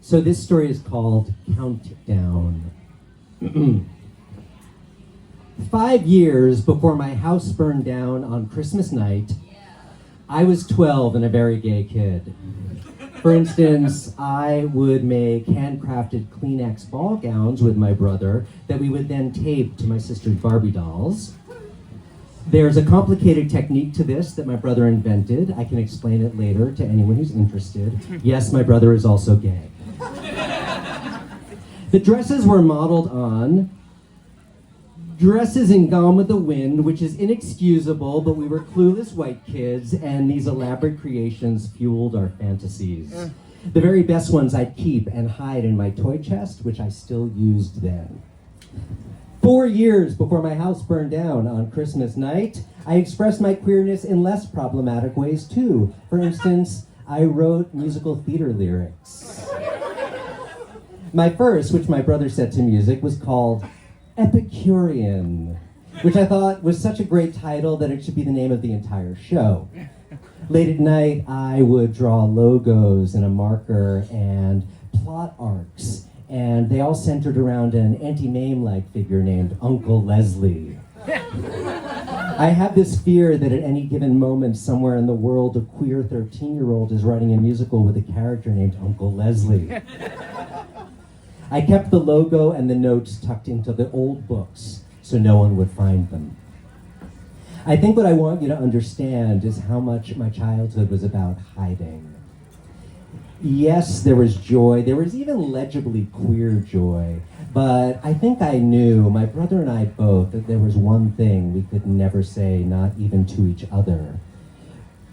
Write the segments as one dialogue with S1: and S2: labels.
S1: So this story is called Countdown. 5 years before my house burned down on Christmas night, I was 12 and a very gay kid. For instance, I would make handcrafted Kleenex ball gowns with my brother that we would then tape to my sister's Barbie dolls. There's a complicated technique to this that my brother invented. I can explain it later to anyone who's interested. Yes, my brother is also gay. The dresses were modeled on dresses in Gone with the Wind, which is inexcusable, but we were clueless white kids, and these elaborate creations fueled our fantasies. The very best ones I'd keep and hide in my toy chest, which I still used then. 4 years before my house burned down on Christmas night, I expressed my queerness in less problematic ways too. For instance, I wrote musical theater lyrics. My first, which my brother set to music, was called Epicurean, which I thought was such a great title that it should be the name of the entire show. Late at night, I would draw logos and a marker and plot arcs, and they all centered around an Auntie Mame-like figure named Uncle Leslie. I have this fear that at any given moment somewhere in the world, a queer 13-year-old is writing a musical with a character named Uncle Leslie. I kept the logo and the notes tucked into the old books so no one would find them. I think what I want you to understand is how much my childhood was about hiding. Yes, there was joy. There was even legibly queer joy. But I think I knew, my brother and I both, that there was one thing we could never say, not even to each other.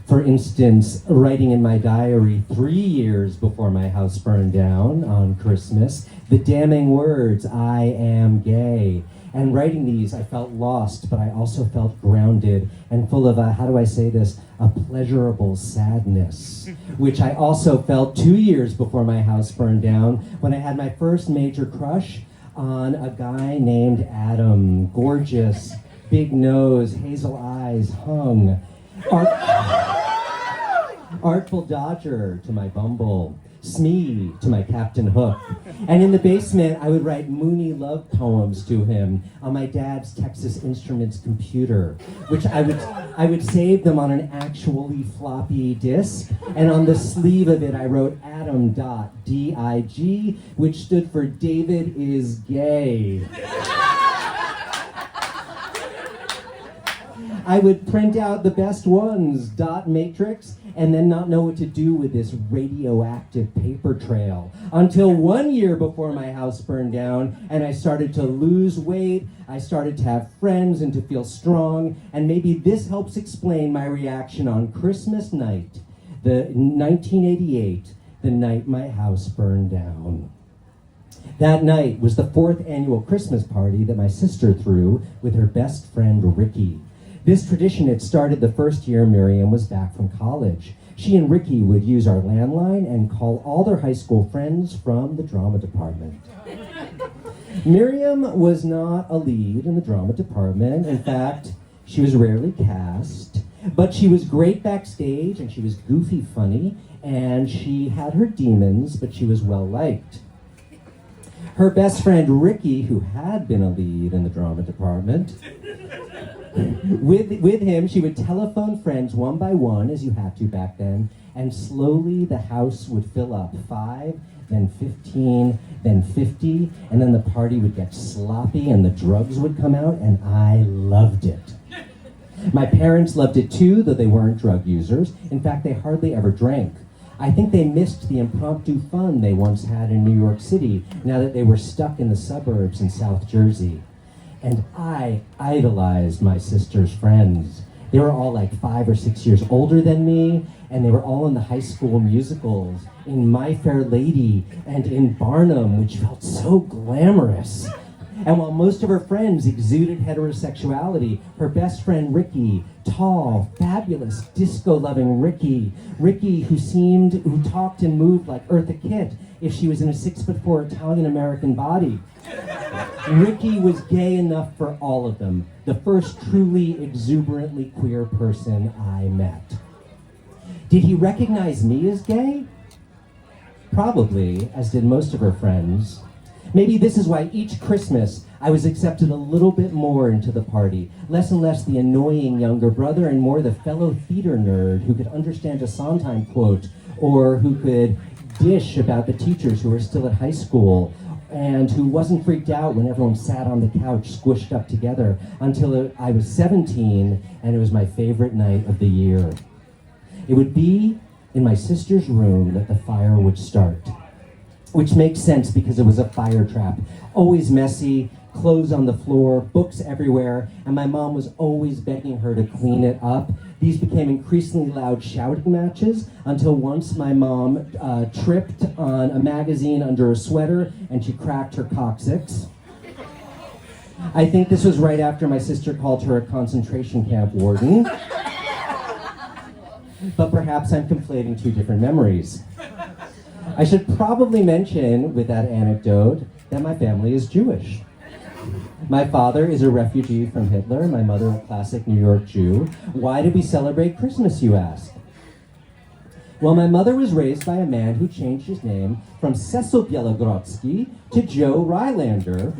S1: For instance, writing in my diary 3 years before my house burned down on Christmas, the damning words, "I am gay." And writing these, I felt lost, but I also felt grounded and full of a, how do I say this, a pleasurable sadness, which I also felt 2 years before my house burned down when I had my first major crush on a guy named Adam. Gorgeous, big nose, hazel eyes, hung. Artful Dodger to my Bumble, Smee to my Captain Hook. And in the basement, I would write moony love poems to him on my dad's Texas Instruments computer, which I would save them on an actually floppy disk. And on the sleeve of it, I wrote Adam.dig, which stood for David is gay. I would print out the best ones, dot matrix, and then not know what to do with this radioactive paper trail. Until 1 year before my house burned down, and I started to lose weight, I started to have friends and to feel strong, and maybe this helps explain my reaction on Christmas night, the 1988, the night my house burned down. That night was the 4th annual Christmas party that my sister threw with her best friend Ricky. This tradition had started the first year Miriam was back from college. She and Ricky would use our landline and call all their high school friends from the drama department. Miriam was not a lead in the drama department. In fact, she was rarely cast, but she was great backstage and she was goofy funny and she had her demons, but she was well liked. Her best friend Ricky, who had been a lead in the drama department, with him, she would telephone friends one by one, as you had to back then, and slowly the house would fill up. 5, then 15, then 50, and then the party would get sloppy and the drugs would come out, and I loved it. My parents loved it too, though they weren't drug users. In fact, they hardly ever drank. I think they missed the impromptu fun they once had in New York City, now that they were stuck in the suburbs in South Jersey. And I idolized my sister's friends. They were all like 5 or 6 years older than me, and they were all in the high school musicals, in My Fair Lady, and in Barnum, which felt so glamorous. And while most of her friends exuded heterosexuality, her best friend Ricky, tall, fabulous, disco-loving Ricky who talked and moved like Eartha Kitt if she was in a 6'4" Italian-American body. Ricky was gay enough for all of them, the first truly exuberantly queer person I met. Did he recognize me as gay? Probably, as did most of her friends. Maybe this is why each Christmas I was accepted a little bit more into the party, less and less the annoying younger brother and more the fellow theater nerd who could understand a Sondheim quote or who could dish about the teachers who were still at high school and who wasn't freaked out when everyone sat on the couch squished up together until I was 17 and it was my favorite night of the year. It would be in my sister's room that the fire would start, which makes sense because it was a fire trap. Always messy, clothes on the floor, books everywhere, and my mom was always begging her to clean it up. These became increasingly loud shouting matches until once my mom tripped on a magazine under a sweater and she cracked her coccyx. I think this was right after my sister called her a concentration camp warden. But perhaps I'm conflating two different memories. I should probably mention with that anecdote that my family is Jewish. My father is a refugee from Hitler, my mother a classic New York Jew. Why do we celebrate Christmas, you ask? Well, my mother was raised by a man who changed his name from Cecil Bielagrodsky to Joe Rylander.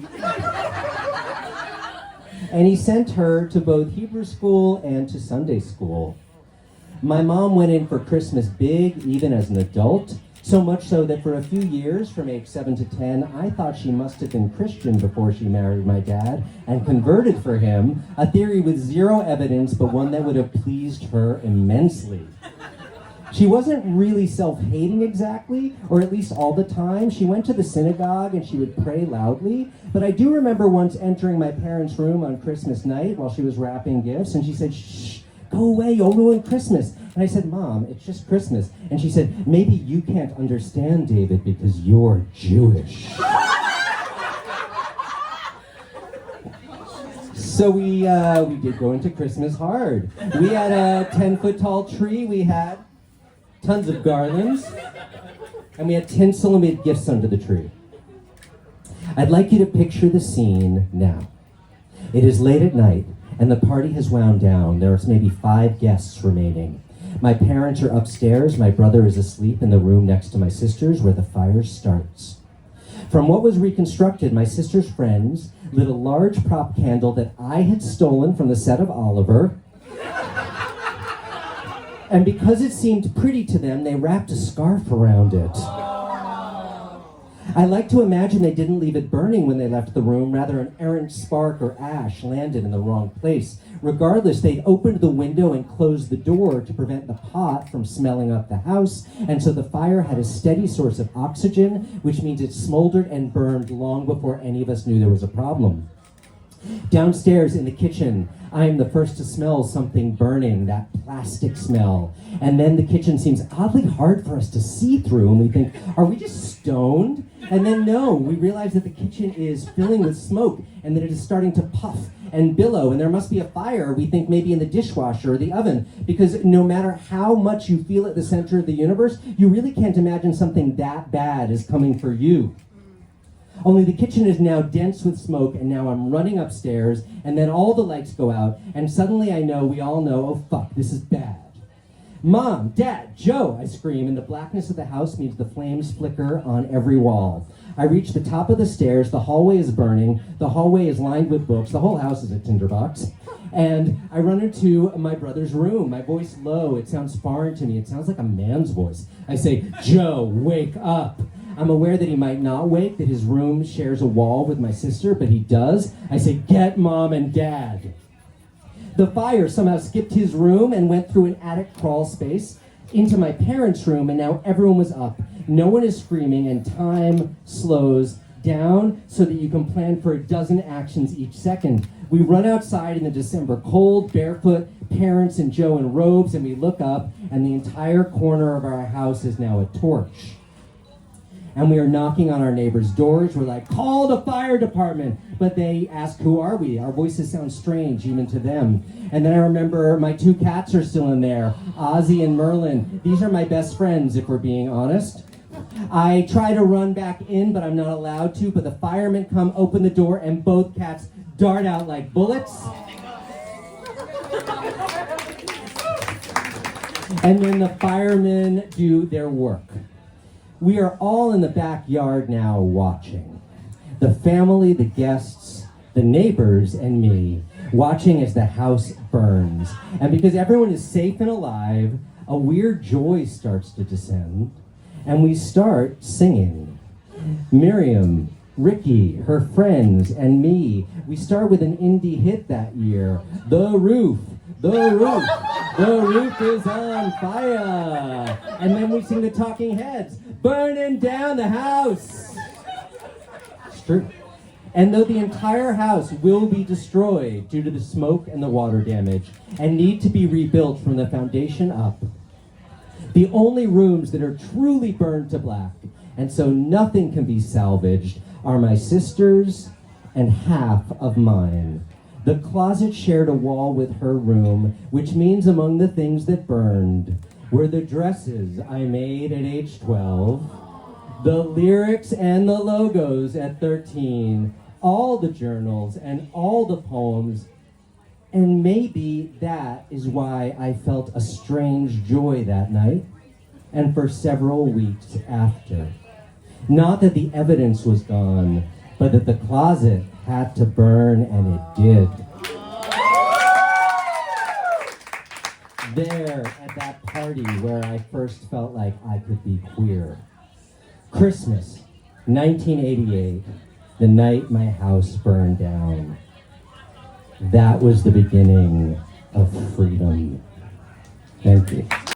S1: And he sent her to both Hebrew school and to Sunday school. My mom went in for Christmas big, even as an adult, so much so that for a few years, from age 7 to 10, I thought she must have been Christian before she married my dad and converted for him, a theory with zero evidence, but one that would have pleased her immensely. She wasn't really self-hating exactly, or at least all the time. She went to the synagogue and she would pray loudly, but I do remember once entering my parents' room on Christmas night while she was wrapping gifts, and she said, "Shh, go away, you'll ruin Christmas." And I said, "Mom, it's just Christmas." And she said, "Maybe you can't understand, David, because you're Jewish." So we did go into Christmas hard. We had a 10-foot tall tree, we had tons of garlands, and we had tinsel and we had gifts under the tree. I'd like you to picture the scene now. It is late at night, and the party has wound down. There's maybe 5 guests remaining. My parents are upstairs. My brother is asleep in the room next to my sister's where the fire starts. From what was reconstructed, my sister's friends lit a large prop candle that I had stolen from the set of Oliver. And because it seemed pretty to them, they wrapped a scarf around it. I like to imagine they didn't leave it burning when they left the room. Rather, an errant spark or ash landed in the wrong place. Regardless, they'd opened the window and closed the door to prevent the pot from smelling up the house, and so the fire had a steady source of oxygen, which means it smoldered and burned long before any of us knew there was a problem. Downstairs in the kitchen, I am the first to smell something burning, that plastic smell. And then the kitchen seems oddly hard for us to see through, and we think, are we just stoned? And then no, we realize that the kitchen is filling with smoke and that it is starting to puff and billow, and there must be a fire, we think maybe in the dishwasher or the oven, because no matter how much you feel at the center of the universe, you really can't imagine something that bad is coming for you. Only the kitchen is now dense with smoke, and now I'm running upstairs, and then all the lights go out, and suddenly I know, we all know, oh fuck, this is bad. "Mom, Dad, Joe," I scream, and the blackness of the house means the flames flicker on every wall. I reach the top of the stairs, the hallway is burning, the hallway is lined with books, the whole house is a tinderbox, and I run into my brother's room, my voice low, it sounds foreign to me, it sounds like a man's voice. I say, "Joe, wake up." I'm aware that he might not wake, that his room shares a wall with my sister, but he does. I say, "Get Mom and Dad." The fire somehow skipped his room and went through an attic crawl space into my parents' room, and now everyone was up. No one is screaming, and time slows down so that you can plan for a dozen actions each second. We run outside in the December cold, barefoot, parents and Joe in robes, and we look up, and the entire corner of our house is now a torch. And we are knocking on our neighbors' doors. We're like, "Call the fire department." But they ask, "Who are we?" Our voices sound strange even to them. And then I remember my 2 cats are still in there, Ozzy and Merlin. These are my best friends, if we're being honest. I try to run back in, but I'm not allowed to. But the firemen come, open the door, and both cats dart out like bullets. And then the firemen do their work. We are all in the backyard now watching. The family, the guests, the neighbors, and me, watching as the house burns. And because everyone is safe and alive, a weird joy starts to descend, and we start singing. Miriam, Ricky, her friends, and me, we start with an indie hit that year, The Roof, The Roof, The Roof is on fire. And then we sing the Talking Heads, Burning Down the House. It's true. And though the entire house will be destroyed due to the smoke and the water damage and need to be rebuilt from the foundation up, the only rooms that are truly burned to black, and so nothing can be salvaged, are my sister's and half of mine. The closet shared a wall with her room, which means among the things that burned were the dresses I made at age 12, the lyrics and the logos at 13, all the journals and all the poems, and maybe that is why I felt a strange joy that night and for several weeks after. Not that the evidence was gone, but that the closet had to burn, and it did. There, at that party where I first felt like I could be queer. Christmas, 1988, the night my house burned down. That was the beginning of freedom. Thank you.